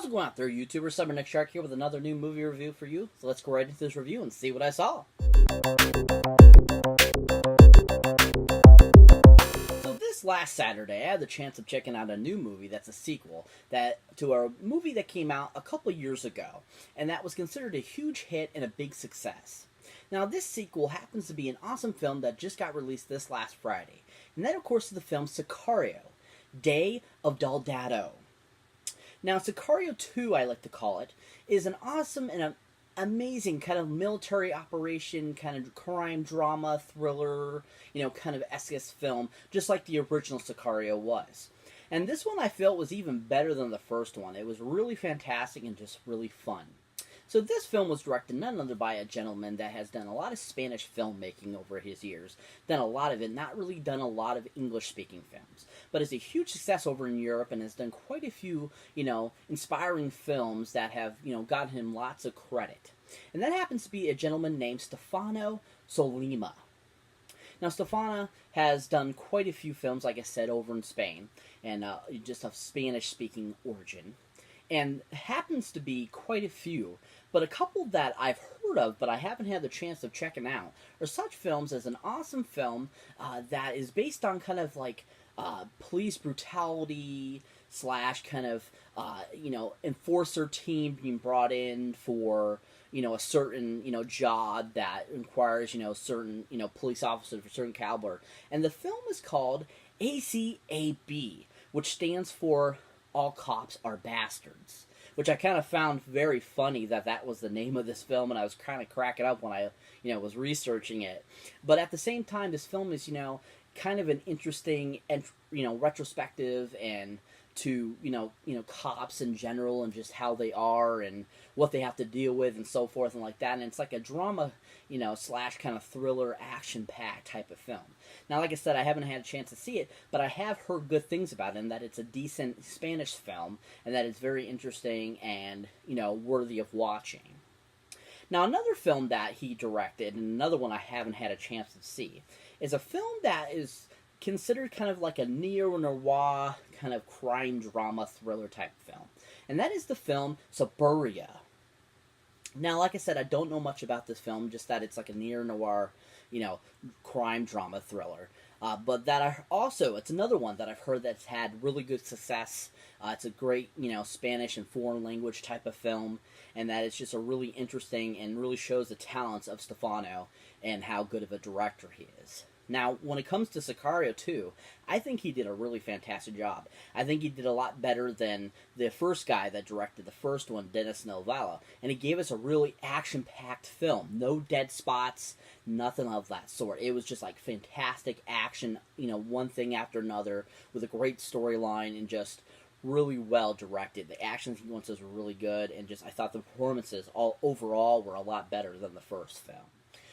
it going out there, YouTuber? Cyberneticshark here with another new movie review for you. So let's go right into this review and see what I saw. So this last Saturday, I had the chance of checking out a new movie that's a sequel to a movie that came out a couple years ago, and that was considered a huge hit and a big success. Now, this sequel happens to be an awesome film that just got released this last Friday, and that, of course, is the film Sicario, Day of Soldado. Now, Sicario 2, I like to call it, is an awesome and amazing kind of military operation, kind of crime drama, thriller, kind of esque film, just like the original Sicario was. And this one I felt was even better than the first one. It was really fantastic and just really fun. So this film was directed none other by a gentleman that has done a lot of Spanish filmmaking over his years. Done a lot of it, not really done a lot of English-speaking films. But is a huge success over in Europe and has done quite a few, inspiring films that have, gotten him lots of credit. And that happens to be a gentleman named Stefano Sollima. Now, Stefano has done quite a few films, like I said, over in Spain, and just of Spanish-speaking origin. And happens to be quite a few, but a couple that I've heard of, but I haven't had the chance of checking out, are such films as an awesome film that is based on kind of like police brutality / kind of, enforcer team being brought in for, a certain, job that requires, certain, police officers of a certain caliber. And the film is called ACAB, which stands for All Cops Are Bastards, which I kind of found very funny that was the name of this film, and I was kind of cracking up when I, was researching it. But at the same time, this film is, kind of an interesting and, retrospective and to, cops in general and just how they are and what they have to deal with and so forth and like that. And it's like a drama, / kind of thriller, action-packed type of film. Now, like I said, I haven't had a chance to see it, but I have heard good things about it, and that it's a decent Spanish film, and that it's very interesting and, worthy of watching. Now, another film that he directed, and another one I haven't had a chance to see, is a film that is considered kind of like a neo-noir kind of crime drama thriller type film. And that is the film Suburbia. Now, like I said, I don't know much about this film, just that it's like a neo-noir, crime drama thriller. But that it's another one that I've heard that's had really good success. It's a great, Spanish and foreign language type of film, and that it's just a really interesting and really shows the talents of Stefano and how good of a director he is. Now, when it comes to Sicario 2, I think he did a really fantastic job. I think he did a lot better than the first guy that directed the first one, Denis Villeneuve, and he gave us a really action-packed film. No dead spots, nothing of that sort. It was just like fantastic action, one thing after another, with a great storyline and just really well directed. The action sequences were really good, and I thought the performances all overall were a lot better than the first film.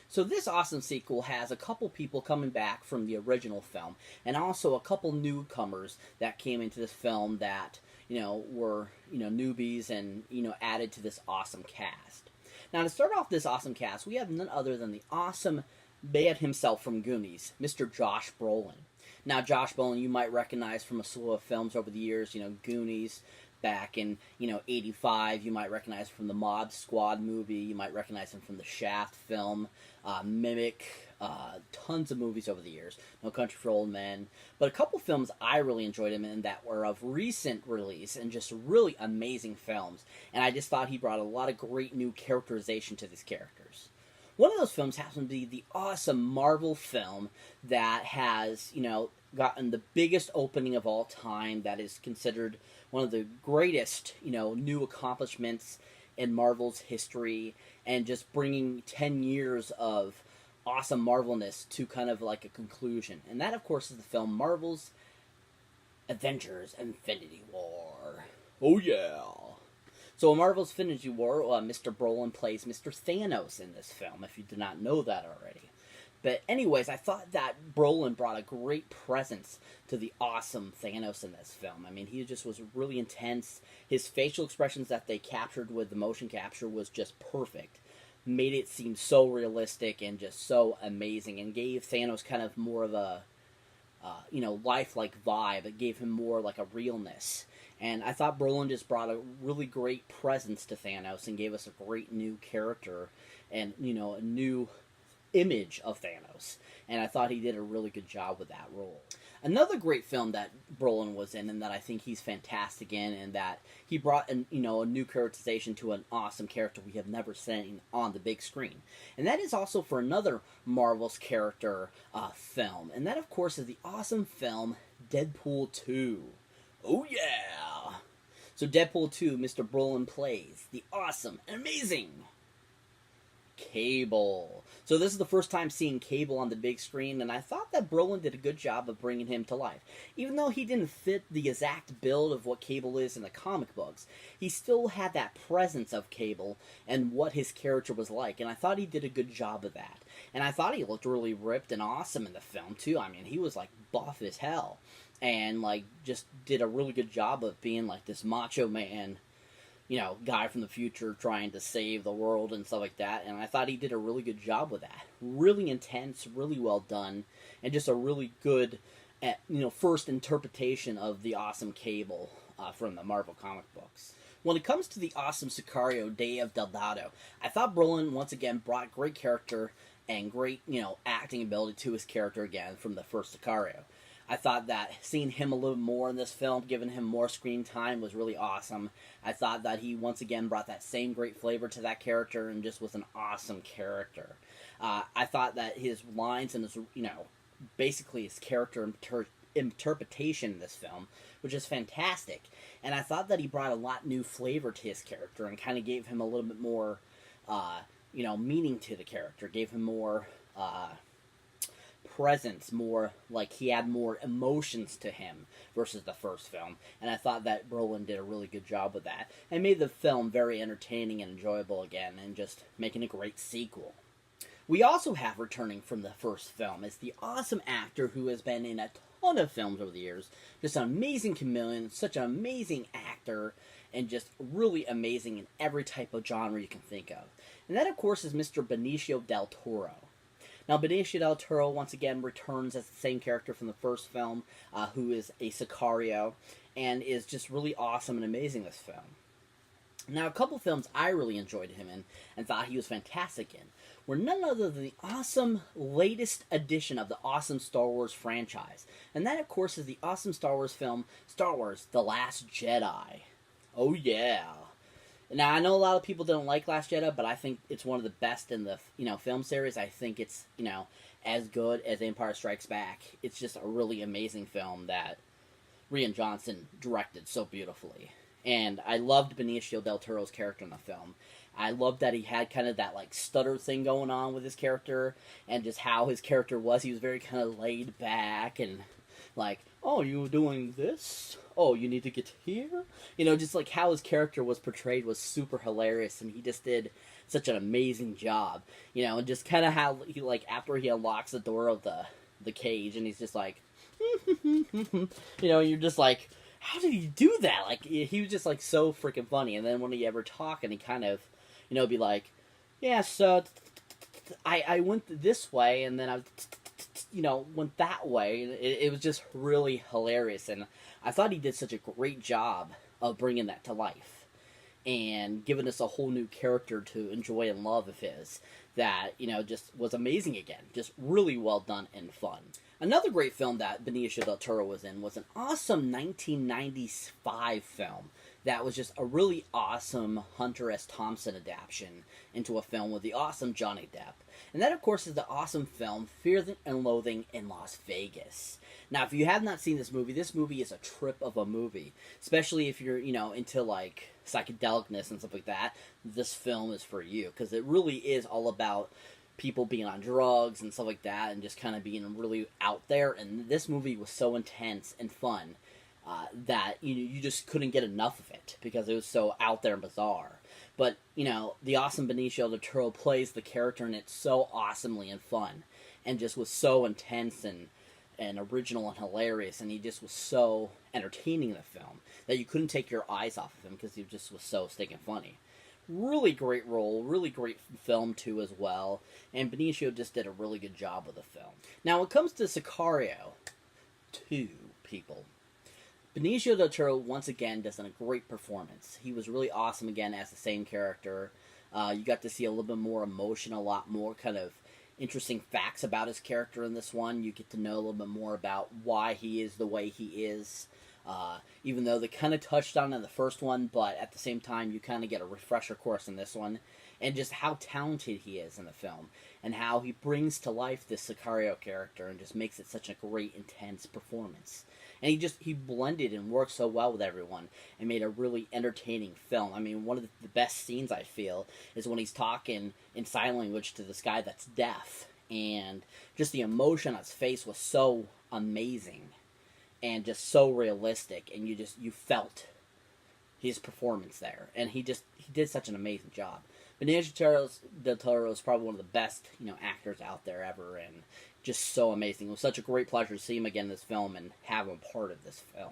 So this awesome sequel has a couple people coming back from the original film, and also a couple newcomers that came into this film that, were, newbies and, added to this awesome cast. Now, to start off this awesome cast, we have none other than the awesome man himself from Goonies, Mr. Josh Brolin. Now, Josh Brolin you might recognize from a slew of films over the years, Goonies, back in, 85, you might recognize him from the Mob Squad movie, you might recognize him from the Shaft film, Mimic, tons of movies over the years, No Country for Old Men, but a couple films I really enjoyed him in that were of recent release and just really amazing films, and I just thought he brought a lot of great new characterization to these characters. One of those films happens to be the awesome Marvel film that has, gotten the biggest opening of all time, that is considered one of the greatest, new accomplishments in Marvel's history, and just bringing 10 years of awesome Marvelness to kind of like a conclusion. And that, of course, is the film Marvel's Avengers Infinity War. Oh, yeah. So in Marvel's Infinity War, Mr. Brolin plays Mr. Thanos in this film, if you did not know that already. But anyways, I thought that Brolin brought a great presence to the awesome Thanos in this film. I mean, he just was really intense. His facial expressions that they captured with the motion capture was just perfect. Made it seem so realistic and just so amazing, and gave Thanos kind of more of a, lifelike vibe. It gave him more like a realness. And I thought Brolin just brought a really great presence to Thanos and gave us a great new character and, a new image of Thanos. And I thought he did a really good job with that role. Another great film that Brolin was in, and that I think he's fantastic in, and that he brought a new characterization to an awesome character we have never seen on the big screen. And that is also for another Marvel's character film. And that, of course, is the awesome film Deadpool 2. Oh yeah! So Deadpool 2, Mr. Brolin plays the awesome and amazing Cable. So this is the first time seeing Cable on the big screen, and I thought that Brolin did a good job of bringing him to life. Even though he didn't fit the exact build of what Cable is in the comic books, he still had that presence of Cable and what his character was like, and I thought he did a good job of that. And I thought he looked really ripped and awesome in the film, too. I mean, he was, buff as hell, and, just did a really good job of being, this macho man, guy from the future trying to save the world and stuff like that. And I thought he did a really good job with that. Really intense, really well done, and just a really good, first interpretation of the awesome Cable from the Marvel comic books. When it comes to the awesome Sicario, Day of Soldado, I thought Brolin once again brought great character and great, acting ability to his character again from the first Sicario. I thought that seeing him a little more in this film, giving him more screen time, was really awesome. I thought that he once again brought that same great flavor to that character and just was an awesome character. I thought that his lines and his, basically his character interpretation in this film was just fantastic. And I thought that he brought a lot new flavor to his character and kind of gave him a little bit more, meaning to the character, gave him more, presence, more he had more emotions to him versus the first film, and I thought that Brolin did a really good job with that and made the film very entertaining and enjoyable again, and just making a great sequel. We also have returning from the first film is the awesome actor who has been in a ton of films over the years, just an amazing chameleon, such an amazing actor, and just really amazing in every type of genre you can think of. And that, of course, is Mr. Benicio del Toro. Now, Benicio del Toro once again returns as the same character from the first film, who is a Sicario, and is just really awesome and amazing in this film. Now, a couple films I really enjoyed him in and thought he was fantastic in were none other than the awesome latest edition of the awesome Star Wars franchise. And that, of course, is the awesome Star Wars film, Star Wars: The Last Jedi. Oh, yeah. Now, I know a lot of people don't like Last Jedi, but I think it's one of the best in the, film series. I think it's, as good as Empire Strikes Back. It's just a really amazing film that Rian Johnson directed so beautifully. And I loved Benicio del Toro's character in the film. I loved that he had kind of that, stutter thing going on with his character, and just how his character was. He was very kind of laid back and, oh, you doing this? Oh, you need to get here? Just how his character was portrayed was super hilarious, and he just did such an amazing job. And just kind of how he, after he unlocks the door of the cage, and he's just you're just how did he do that? He was just, so freaking funny. And then when he ever talk, and he kind of, be yeah, so I went this way, and then I went that way. It was just really hilarious, and I thought he did such a great job of bringing that to life and giving us a whole new character to enjoy and love of his that, just was amazing again. Just really well done and fun. Another great film that Benicio del Toro was in was an awesome 1995 film that was just a really awesome Hunter S. Thompson adaptation into a film with the awesome Johnny Depp. And that, of course, is the awesome film Fear and Loathing in Las Vegas. Now, if you have not seen this movie is a trip of a movie. Especially if you're, into, psychedelicness and stuff like that. This film is for you. Because it really is all about people being on drugs and stuff like that. And just kind of being really out there. And this movie was so intense and fun that you just couldn't get enough of it. Because it was so out there and bizarre. But, the awesome Benicio del Toro plays the character in it so awesomely and fun. And just was so intense and original and hilarious. And he just was so entertaining in the film that you couldn't take your eyes off of him because he just was so stinking funny. Really great role, really great film too as well. And Benicio just did a really good job with the film. Now, when it comes to Sicario 2, people, Benicio del Toro once again does a great performance. He was really awesome again as the same character. You got to see a little bit more emotion, a lot more kind of interesting facts about his character in this one. You get to know a little bit more about why he is the way he is. Even though they kind of touched on it in the first one, but at the same time, you kind of get a refresher course in this one. And just how talented he is in the film. And how he brings to life this Sicario character and just makes it such a great, intense performance. And he blended and worked so well with everyone and made a really entertaining film. I mean, one of the best scenes, I feel, is when he's talking in sign language to this guy that's deaf. And just the emotion on his face was so amazing and just so realistic. And you felt his performance there. And he did such an amazing job. Benicio del Toro is probably one of the best, actors out there ever, and just so amazing. It was such a great pleasure to see him again in this film and have him part of this film.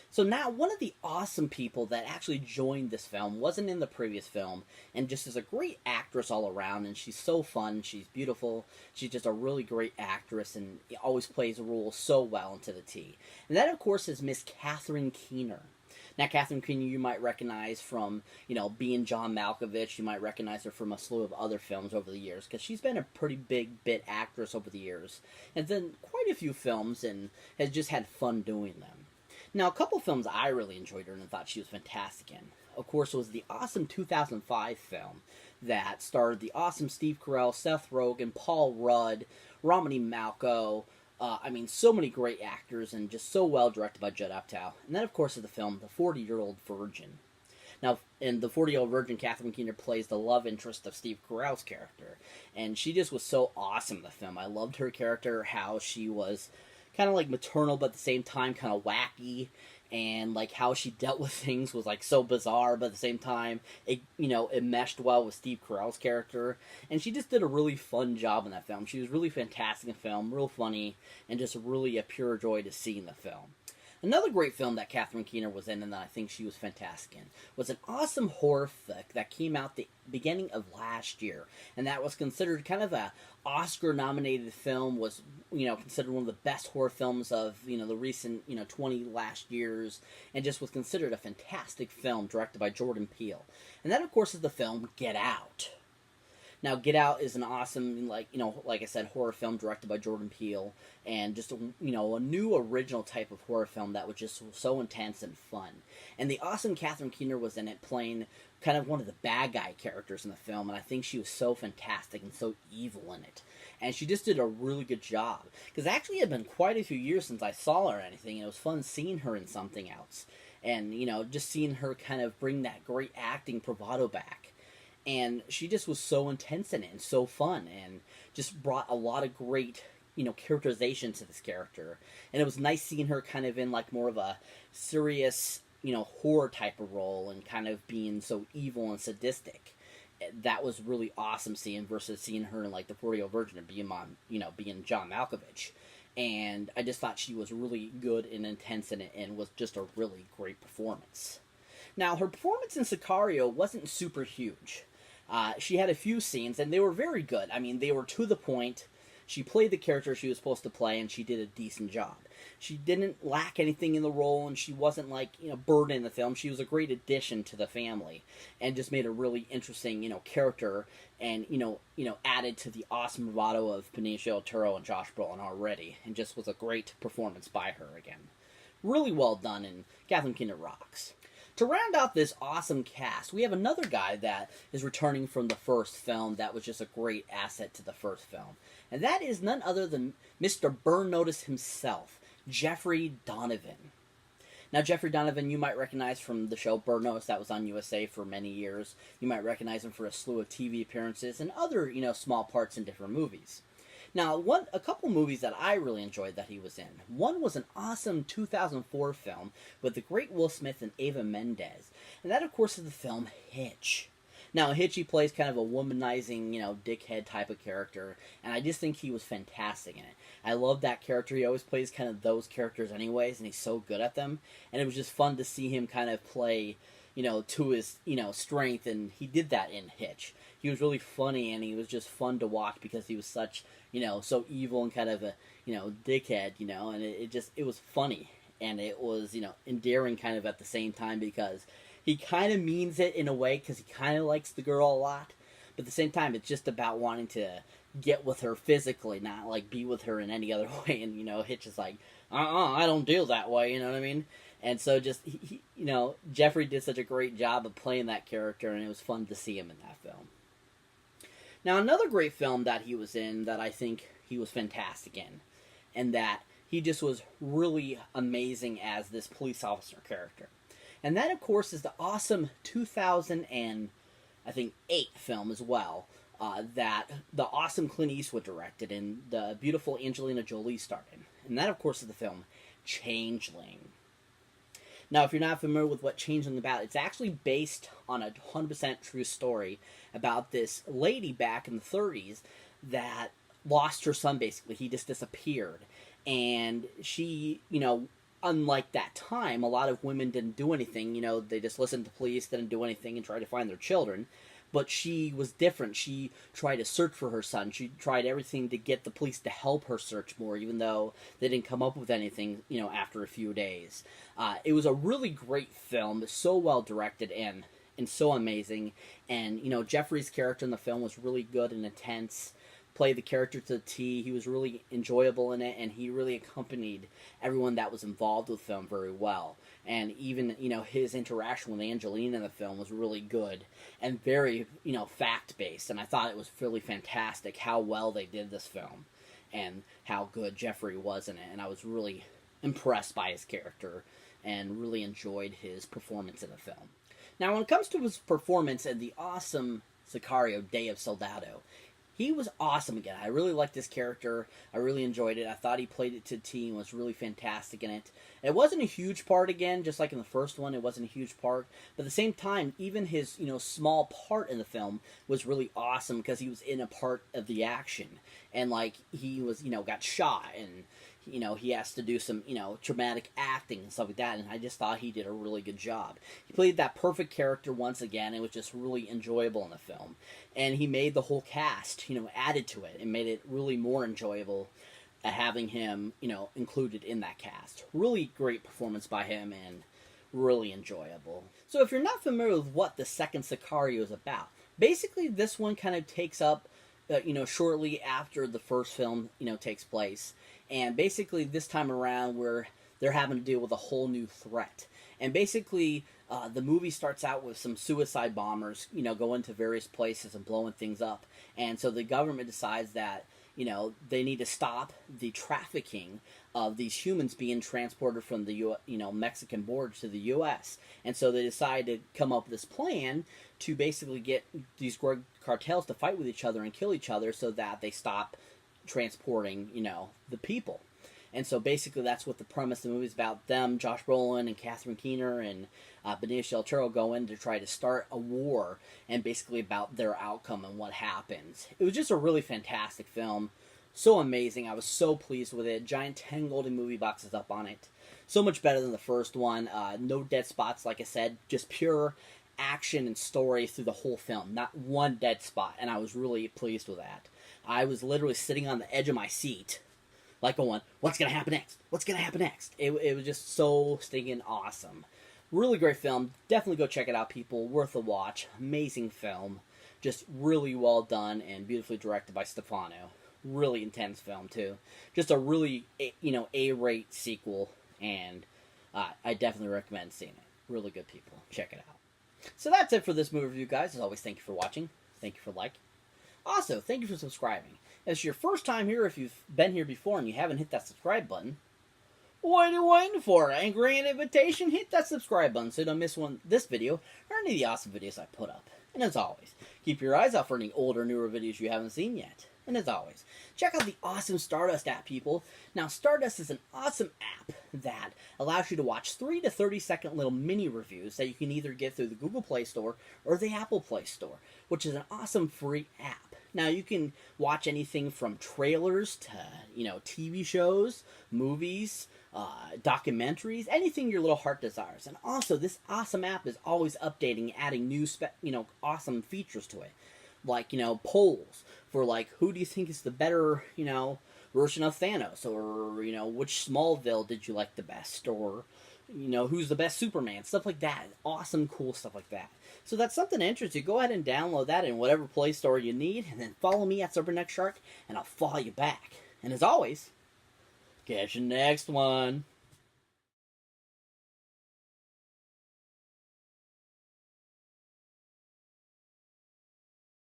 So now, one of the awesome people that actually joined this film wasn't in the previous film, and just is a great actress all around, and she's so fun, she's beautiful, she's just a really great actress, and always plays a role so well and to the T. And that, of course, is Miss Catherine Keener. Now, Catherine Keener you might recognize from, being John Malkovich. You might recognize her from a slew of other films over the years, because she's been a pretty big bit actress over the years. And then quite a few films, and has just had fun doing them. Now, a couple films I really enjoyed her and thought she was fantastic in, of course, was the awesome 2005 film that starred the awesome Steve Carell, Seth Rogen, Paul Rudd, Romany Malco. So many great actors, and just so well directed by Judd Apatow. And then, of course, is the film The 40-Year-Old Virgin. Now, in The 40-Year-Old Virgin, Catherine Keener plays the love interest of Steve Carell's character. And she just was so awesome in the film. I loved her character, how she was kind of like maternal, but at the same time kind of wacky. And like how she dealt with things was like so bizarre, but at the same time, it meshed well with Steve Carell's character. And she just did a really fun job in that film. She was really fantastic in the film, real funny, and just really a pure joy to see in the film. Another great film that Catherine Keener was in, and that I think she was fantastic in, was an awesome horror flick that came out the beginning of last year, and that was considered kind of a Oscar-nominated film, was, considered one of the best horror films of, the recent, 20 last years, and just was considered a fantastic film directed by Jordan Peele. And that, of course, is the film Get Out. Now, Get Out is an awesome, like I said, horror film directed by Jordan Peele, and just, a new original type of horror film that was just so intense and fun. And the awesome Catherine Keener was in it, playing kind of one of the bad guy characters in the film, and I think she was so fantastic and so evil in it. And she just did a really good job. Because actually it had been quite a few years since I saw her or anything, and it was fun seeing her in something else. And, just seeing her kind of bring that great acting bravado back. And she just was so intense in it and so fun, and just brought a lot of great, characterization to this character. And it was nice seeing her kind of in like more of a serious, horror type of role, and kind of being so evil and sadistic. That was really awesome seeing, versus seeing her in like The 40-Year-Old Virgin and being John Malkovich. And I just thought she was really good and intense in it, and was just a really great performance. Now, her performance in Sicario wasn't super huge. She had a few scenes, and they were very good. I mean, they were to the point. She played the character she was supposed to play, and she did a decent job. She didn't lack anything in the role, and she wasn't like, burden in the film. She was a great addition to the family, and just made a really interesting, character, and, added to the awesome bravado of Benicio del Toro and Josh Brolin already, and just was a great performance by her again. Really well done, and Catherine Keener rocks. To round out this awesome cast, we have another guy that is returning from the first film that was just a great asset to the first film. And that is none other than Mr. Burn Notice himself, Jeffrey Donovan. Now, Jeffrey Donovan you might recognize from the show Burn Notice that was on USA for many years. You might recognize him for a slew of TV appearances and other, small parts in different movies. Now, a couple movies that I really enjoyed that he was in. One was an awesome 2004 film with the great Will Smith and Eva Mendes. And that, of course, is the film Hitch. Now, Hitch, he plays kind of a womanizing, dickhead type of character. And I just think he was fantastic in it. I love that character. He always plays kind of those characters anyways, and he's so good at them. And it was just fun to see him kind of play, to his, strength. And he did that in Hitch. He was really funny, and he was just fun to watch because he was such, so evil and kind of a, dickhead, and it was funny. and it was, endearing kind of at the same time, because he kind of means it in a way, because he kind of likes the girl a lot, but at the same time, it's just about wanting to get with her physically, not like be with her in any other way. And Hitch is like, I don't deal that way, you know what I mean? And so just Jeffrey did such a great job of playing that character, and it was fun to see him in that film. Now, another great film that he was in that I think he was fantastic in, and that he just was really amazing as this police officer character. And that, of course, is the awesome 2008 film as well, that the awesome Clint Eastwood directed and the beautiful Angelina Jolie starred in. And that, of course, is the film Changeling. Now, if you're not familiar with what Changeling is about, it's actually based on a 100% true story about this lady back in the 30s that lost her son, basically. He just disappeared. And she, unlike that time, a lot of women didn't do anything. They just listened to police, didn't do anything, and tried to find their children. But she was different. She tried to search for her son. She tried everything to get the police to help her search more, even though they didn't come up with anything, after a few days. It was a really great film, so well directed and so amazing. And, Jeffrey's character in the film was really good and intense. Played the character to the T. He was really enjoyable in it, and he really accompanied everyone that was involved with the film very well. And even, his interaction with Angelina in the film was really good and very, fact-based. And I thought it was really fantastic how well they did this film and how good Jeffrey was in it. And I was really impressed by his character and really enjoyed his performance in the film. Now, when it comes to his performance in the awesome Sicario Day of Soldado, he was awesome again. I really liked this character. I really enjoyed it. I thought he played it to the team, was really fantastic in it. It wasn't a huge part again, just like in the first one, it wasn't a huge part. But at the same time, even his, small part in the film was really awesome because he was in a part of the action. And, like, he was, got shot and, he has to do some, traumatic acting and stuff like that, and I just thought he did a really good job. He played that perfect character once again. It was just really enjoyable in the film. And he made the whole cast, added to it and made it really more enjoyable having him, included in that cast. Really great performance by him and really enjoyable. So if you're not familiar with what the second Sicario is about, basically this one kind of takes up, shortly after the first film, takes place. And basically, this time around, they're having to deal with a whole new threat. And basically, the movie starts out with some suicide bombers, going to various places and blowing things up. And so the government decides that, they need to stop the trafficking of these humans being transported from the Mexican border to the U.S. And so they decide to come up with this plan to basically get these cartels to fight with each other and kill each other so that they stop transporting, the people. And so basically that's what the premise of the movie is about. Them, Josh Brolin and Catherine Keener and Benicio del Toro go in to try to start a war, and basically about their outcome and what happens. It was just a really fantastic film. So amazing. I was so pleased with it. Giant 10 golden movie boxes up on it. So much better than the first one. No dead spots, like I said. Just pure action and story through the whole film. Not one dead spot. And I was really pleased with that. I was literally sitting on the edge of my seat, like going, what's going to happen next? What's going to happen next? It was just so stinking awesome. Really great film. Definitely go check it out, people. Worth a watch. Amazing film. Just really well done and beautifully directed by Stefano. Really intense film, too. Just a really, A-rate sequel, and I definitely recommend seeing it. Really good, people. Check it out. So that's it for this movie review, guys. As always, thank you for watching. Thank you for liking. Also, thank you for subscribing. If it's your first time here, if you've been here before and you haven't hit that subscribe button, what are you waiting for? And grand invitation, hit that subscribe button so you don't miss this video or any of the awesome videos I put up. And as always, keep your eyes out for any older, newer videos you haven't seen yet. And as always, check out the awesome Stardust app, people. Now, Stardust is an awesome app that allows you to watch 3 to 30-second little mini reviews that you can either get through the Google Play Store or the Apple Play Store, which is an awesome free app. Now, you can watch anything from trailers to, TV shows, movies, documentaries, anything your little heart desires. And also, this awesome app is always updating, adding new, awesome features to it. Like, polls for, like, who do you think is the better, version of Thanos, or which Smallville did you like the best, or who's the best Superman, stuff like that. Awesome, cool stuff like that. So that's something that interests you. Go ahead and download that in whatever Play Store you need, and then follow me at Cyberneticshark, and I'll follow you back. And as always, catch you next one.